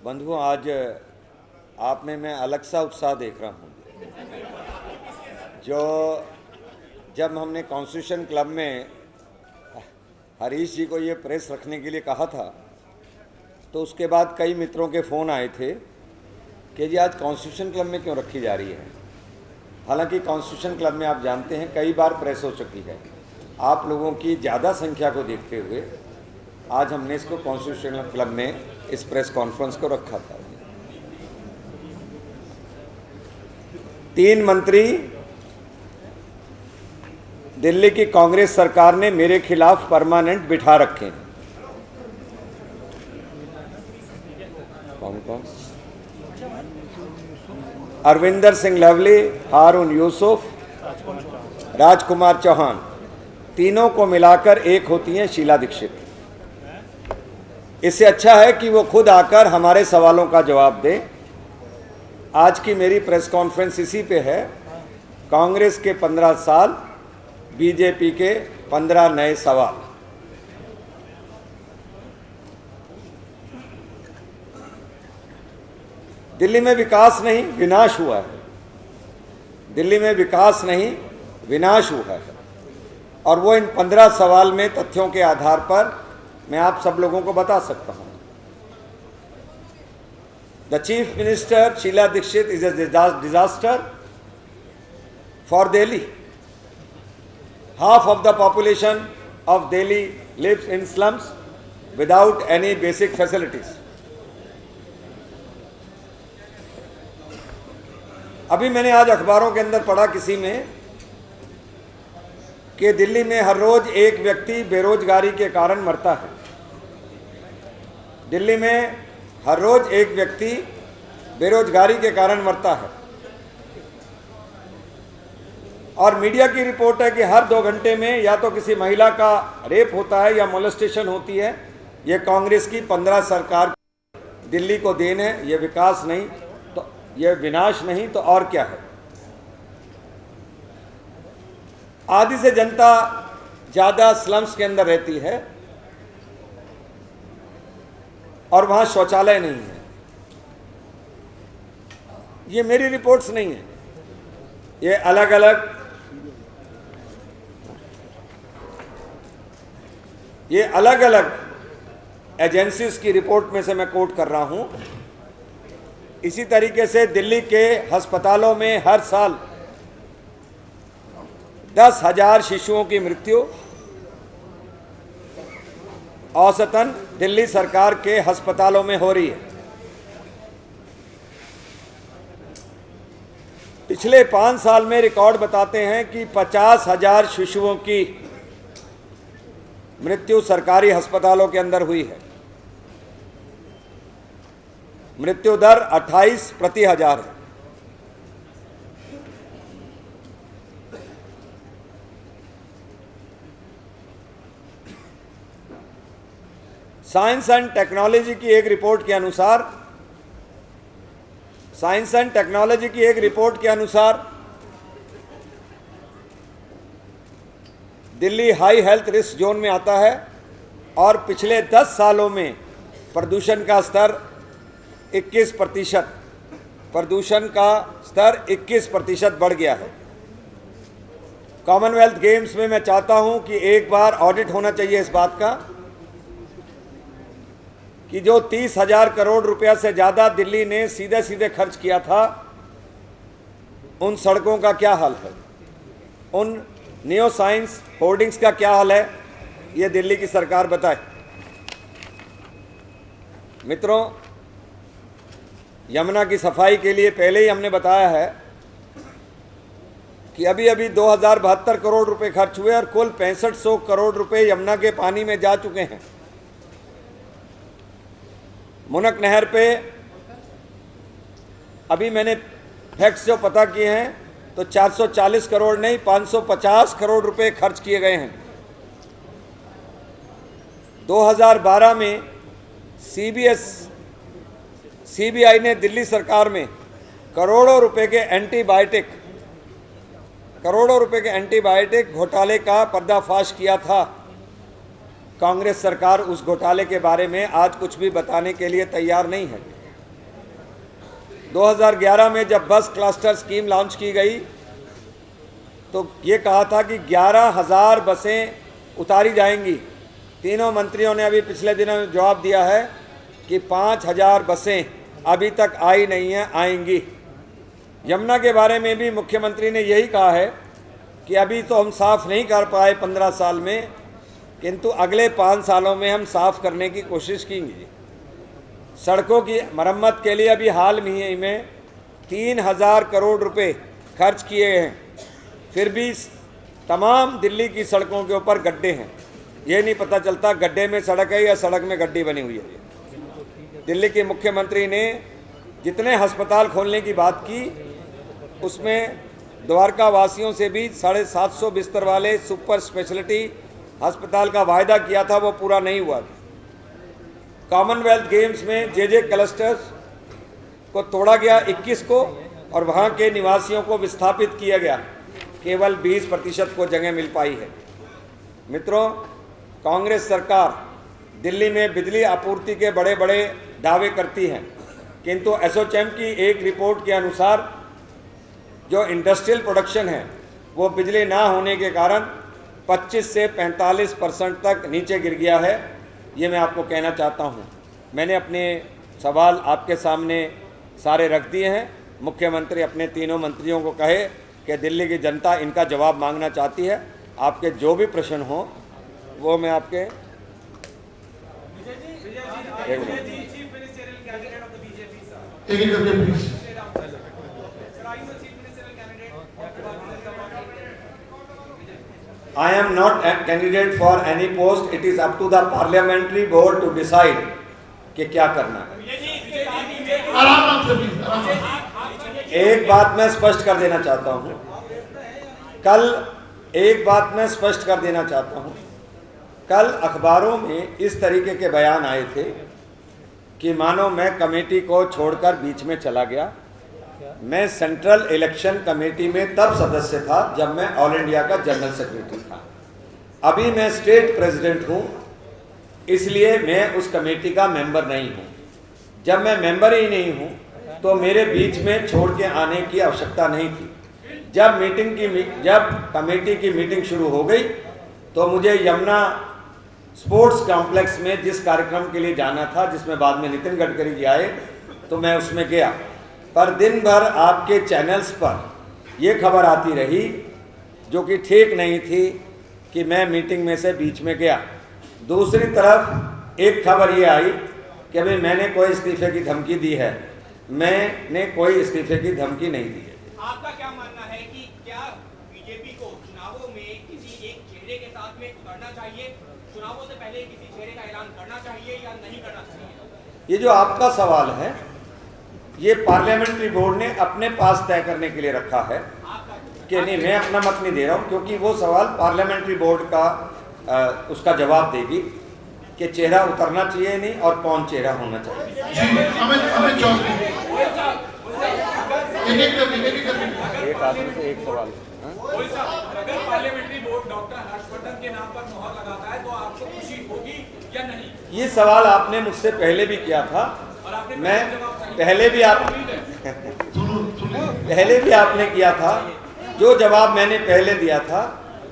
बंधुओं, आज आप में मैं अलग सा उत्साह देख रहा हूँ। जो जब हमने कॉन्स्टिट्यूशन क्लब में हरीश जी को ये प्रेस रखने के लिए कहा था, तो उसके बाद कई मित्रों के फ़ोन आए थे कि जी आज कॉन्स्टिट्यूशन क्लब में क्यों रखी जा रही है। हालांकि कॉन्स्टिट्यूशन क्लब में आप जानते हैं कई बार प्रेस हो चुकी है। आप लोगों की ज़्यादा संख्या को देखते हुए आज हमने इसको कॉन्स्टिट्यूशन क्लब में इस प्रेस कॉन्फ्रेंस को रखा था। 3 मंत्री दिल्ली की कांग्रेस सरकार ने मेरे खिलाफ परमानेंट बिठा रखे हैं। कौन कौन? अरविंदर सिंह लवली, हारून यूसुफ, राजकुमार चौहान, तीनों को मिलाकर एक होती हैं शीला दीक्षित। इससे अच्छा है कि वो खुद आकर हमारे सवालों का जवाब दें। आज की मेरी प्रेस कॉन्फ्रेंस इसी पे है। कांग्रेस के 15 साल, बीजेपी के 15 नए सवाल। दिल्ली में विकास नहीं विनाश हुआ है। दिल्ली में विकास नहीं विनाश हुआ है, और वो इन 15 सवाल में तथ्यों के आधार पर मैं आप सब लोगों को बता सकता हूं। The chief minister Sheila Dikshit is a disaster for Delhi. Half of the population of Delhi lives in slums without any basic facilities. अभी मैंने आज अखबारों के अंदर पढ़ा किसी में कि दिल्ली में हर रोज एक व्यक्ति बेरोजगारी के कारण मरता है। दिल्ली में हर रोज एक व्यक्ति बेरोजगारी के कारण मरता है, और मीडिया की रिपोर्ट है कि हर 2 घंटे में या तो किसी महिला का रेप होता है या मोलेस्टेशन होती है। ये कांग्रेस की 15 सरकार दिल्ली को देन है। ये विकास नहीं तो ये विनाश नहीं तो और क्या है। आधी से जनता ज़्यादा स्लम्स के अंदर रहती है और वहाँ शौचालय नहीं है। ये मेरी रिपोर्ट्स नहीं है, ये अलग अलग एजेंसीज की रिपोर्ट में से मैं कोट कर रहा हूं। इसी तरीके से दिल्ली के अस्पतालों में हर साल 10,000 शिशुओं की मृत्यु औसतन दिल्ली सरकार के अस्पतालों में हो रही है। पिछले 5 साल में रिकॉर्ड बताते हैं कि 50,000 शिशुओं की मृत्यु सरकारी अस्पतालों के अंदर हुई है। मृत्यु दर 28 प्रति हजार है। साइंस एंड टेक्नोलॉजी की एक रिपोर्ट के अनुसार Delhi high health risk zone में आता है, और पिछले 10 सालों में प्रदूषण का स्तर 21% बढ़ गया है। कॉमनवेल्थ गेम्स में मैं चाहता हूं कि एक बार ऑडिट होना चाहिए इस बात का कि जो 30,000 करोड़ रुपया से ज़्यादा दिल्ली ने सीधे सीधे खर्च किया था, उन सड़कों का क्या हाल है, उन नियो साइंस होर्डिंग्स का क्या हाल है, ये दिल्ली की सरकार बताए। मित्रों, यमुना की सफाई के लिए पहले ही हमने बताया है कि अभी 2072 करोड़ रुपए खर्च हुए और कुल 6500 करोड़ रुपए यमुना के पानी में जा चुके हैं। मुनक नहर पे अभी मैंने फैक्ट्स जो पता किए हैं तो 440 करोड़ नहीं 550 करोड़ रुपए खर्च किए गए हैं। 2012 में सीबीआई ने दिल्ली सरकार में करोड़ों रुपए के एंटीबायोटिक घोटाले का पर्दाफाश किया था। कांग्रेस सरकार उस घोटाले के बारे में आज कुछ भी बताने के लिए तैयार नहीं है। 2011 में जब बस क्लस्टर स्कीम लॉन्च की गई तो ये कहा था कि 11,000 बसें उतारी जाएंगी। तीनों मंत्रियों ने अभी पिछले दिनों में जवाब दिया है कि 5,000 बसें अभी तक आई नहीं हैं, आएंगी। यमुना के बारे में भी मुख्यमंत्री ने यही कहा है कि अभी तो हम साफ़ नहीं कर पाए 15 साल में, किंतु अगले 5 सालों में हम साफ़ करने की कोशिश करेंगे। सड़कों की मरम्मत के लिए अभी हाल ही में 3,000 करोड़ रुपए खर्च किए हैं, फिर भी तमाम दिल्ली की सड़कों के ऊपर गड्ढे हैं। ये नहीं पता चलता गड्ढे में सड़क है या सड़क में गड्ढी बनी हुई है। दिल्ली के मुख्यमंत्री ने जितने अस्पताल खोलने की बात की, उसमें द्वारका वासियों से भी 750 बिस्तर वाले सुपर स्पेशलिटी अस्पताल का वायदा किया था, वो पूरा नहीं हुआ। कॉमनवेल्थ गेम्स में जे क्लस्टर्स को तोड़ा गया 21 को, और वहाँ के निवासियों को विस्थापित किया गया। केवल 20% को जगह मिल पाई है। मित्रों, कांग्रेस सरकार दिल्ली में बिजली आपूर्ति के बड़े बड़े दावे करती है, किंतु एसोचैम की एक रिपोर्ट के अनुसार जो इंडस्ट्रियल प्रोडक्शन है वो बिजली ना होने के कारण 25 से 45% तक नीचे गिर गया है। ये मैं आपको कहना चाहता हूँ। मैंने अपने सवाल आपके सामने सारे रख दिए हैं। मुख्यमंत्री अपने तीनों मंत्रियों को कहे कि दिल्ली की जनता इनका जवाब मांगना चाहती है। आपके जो भी प्रश्न हो वो मैं आपके I am not a candidate for any post. It is up to the parliamentary board to decide कि क्या करना है। एक बात मैं स्पष्ट कर देना चाहता हूँ, कल अखबारों में इस तरीके के बयान आए थे कि मानो मैं कमेटी को छोड़कर बीच में चला गया। मैं सेंट्रल इलेक्शन कमेटी में तब सदस्य था जब मैं ऑल इंडिया का जनरल सेक्रेटरी था। अभी मैं स्टेट प्रेसिडेंट हूँ, इसलिए मैं उस कमेटी का मेंबर नहीं हूँ। जब मैं मेंबर ही नहीं हूँ तो मेरे बीच में छोड़ के आने की आवश्यकता नहीं थी। जब कमेटी की मीटिंग शुरू हो गई तो मुझे यमुना स्पोर्ट्स कॉम्प्लेक्स में जिस कार्यक्रम के लिए जाना था, जिसमें बाद में नितिन गडकरी जी आए, तो मैं उसमें गया। पर दिन भर आपके चैनल्स पर ये खबर आती रही जो कि ठीक नहीं थी कि मैं मीटिंग में से बीच में गया। दूसरी तरफ एक खबर ये आई कि अभी मैंने कोई इस्तीफे की धमकी दी है। मैंने कोई इस्तीफे की धमकी नहीं दी है। आपका क्या मानना है कि क्या बीजेपी को चुनावों में किसी एक चेहरे के साथ में उतरना चाहिए, चुनावों से पहले किसी चेहरे का ऐलान करना चाहिए या नहीं करना चाहिए? ये जो आपका सवाल है ये पार्लियामेंट्री बोर्ड ने अपने पास तय करने के लिए रखा है कि नहीं, मैं अपना मत नहीं दे रहा हूँ, क्योंकि वो सवाल पार्लियामेंट्री बोर्ड का उसका जवाब देगी कि चेहरा उतरना चाहिए नहीं और कौन चेहरा होना चाहिए। एक आदमी से एक सवाल। अगर पार्लियामेंट्री बोर्ड डॉक्टर हर्षवर्धन के नाम पर मोहर लगाता है तो आपको खुशी होगी या नहीं? ये सवाल आपने मुझसे पहले भी किया था। मैं पहले भी आपने किया था। जो जवाब मैंने पहले दिया था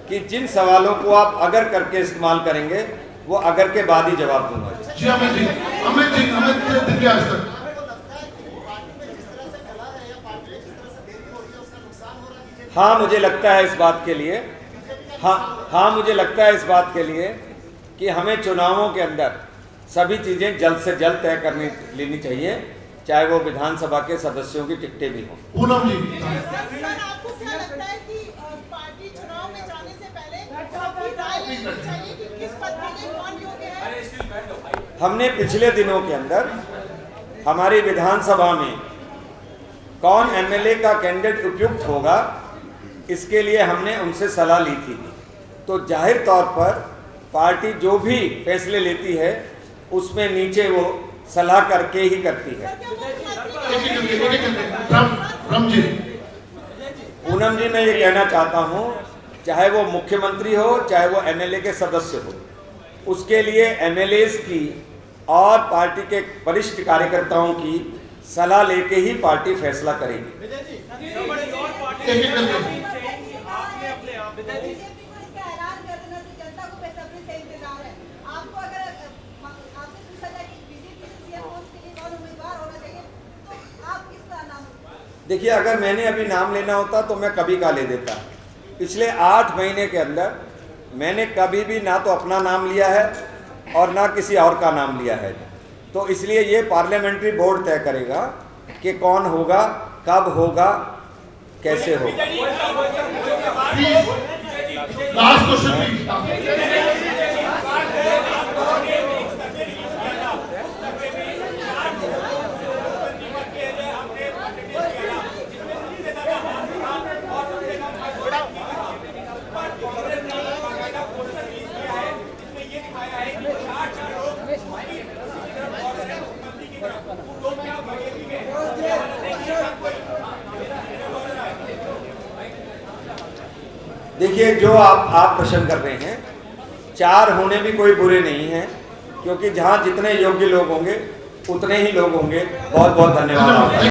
कि जिन सवालों को आप अगर करके इस्तेमाल करेंगे वो अगर के बाद ही जवाब दूंगा। हाँ, मुझे लगता है इस बात के लिए मुझे लगता है इस बात के लिए कि हमें चुनावों के अंदर सभी चीजें जल्द से जल्द तय लेनी चाहिए, चाहे वो विधानसभा के सदस्यों की टिकटें भी हों। पूनम जी, आपको क्या लगता है कि पार्टी चुनाव में जाने से पहले सबकी राय लेनी चाहिए कि किस पद के लिए कौन योग्य है? हमने पिछले दिनों के अंदर हमारी विधानसभा में कौन एमएलए का कैंडिडेट उपयुक्त होगा, इसके लिए हमने उनसे सलाह ली थी। तो जाहिर तौर पर पार्टी जो भी फैसले लेती है उसमें नीचे वो सलाह करके ही करती है। पूनम जी, मैं ये कहना चाहता हूँ, चाहे वो मुख्यमंत्री हो चाहे वो एमएलए के सदस्य हो, उसके लिए एमएलएज की और पार्टी के वरिष्ठ कार्यकर्ताओं की सलाह लेके ही पार्टी फैसला करेगी। देखिए, अगर मैंने अभी नाम लेना होता तो मैं कभी का ले देता। पिछले 8 महीने के अंदर मैंने कभी भी ना तो अपना नाम लिया है और ना किसी और का नाम लिया है। तो इसलिए ये पार्लियामेंट्री बोर्ड तय करेगा कि कौन होगा, कब होगा, कैसे होगा। लास्ट क्वेश्चन देखिए, जो आप प्रश्न कर रहे हैं, 4 होने भी कोई बुरे नहीं हैं, क्योंकि जहाँ जितने योग्य लोग होंगे उतने ही लोग होंगे। बहुत बहुत धन्यवाद।